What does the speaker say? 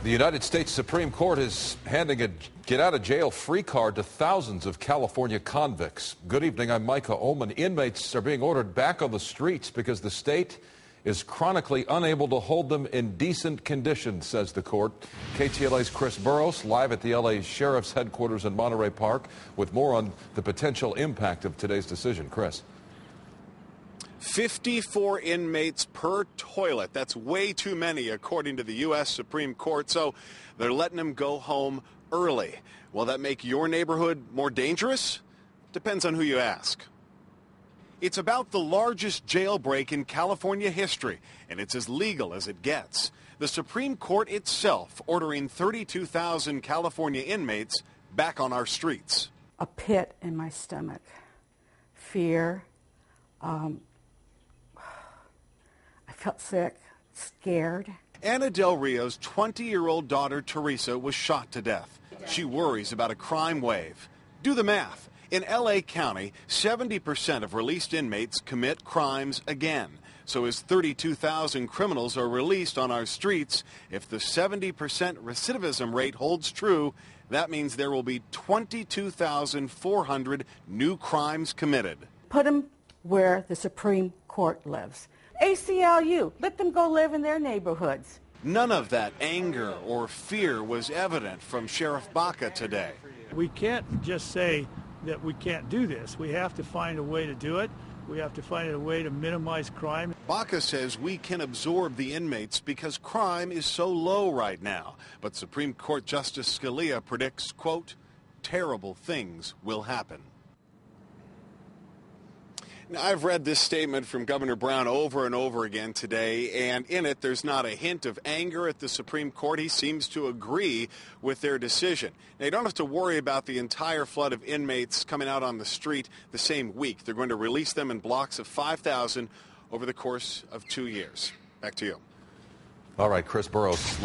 The United States Supreme Court is handing a get-out-of-jail-free card to thousands of California convicts. Good evening, I'm Micah Ullman. Inmates are being ordered back on the streets because the state is chronically unable to hold them in decent conditions, says the court. KTLA's Chris Burrows live at the LA Sheriff's headquarters in Monterey Park with more on the potential impact of today's decision. Chris. 54 inmates per toilet. That's way too many, according to the U.S. Supreme Court. So they're letting them go home early. Will that make your neighborhood more dangerous? Depends on who you ask. It's about the largest jailbreak in California history, and it's as legal as it gets. The Supreme Court itself ordering 32,000 California inmates back on our streets. A pit in my stomach, fear. I felt sick, scared. Ana Del Rio's 20-year-old daughter, Teresa, was shot to death. She worries about a crime wave. Do the math. In L.A. County, 70% of released inmates commit crimes again. So as 32,000 criminals are released on our streets, if the 70% recidivism rate holds true, that means there will be 22,400 new crimes committed. Put them where the Supreme Court lives. ACLU, let them go live in their neighborhoods. None of that anger or fear was evident from Sheriff Baca today. We can't just say that we can't do this. We have to find a way to do it. We have to find a way to minimize crime. Baca says we can absorb the inmates because crime is so low right now. But Supreme Court Justice Scalia predicts, quote, terrible things will happen. Now, I've read this statement from Governor Brown over and over again today, and in it there's not a hint of anger at the Supreme Court. He seems to agree with their decision. Now, you don't have to worry about the entire flood of inmates coming out on the street the same week. They're going to release them in blocks of 5,000 over the course of 2 years. Back to you. All right, Chris Burrows.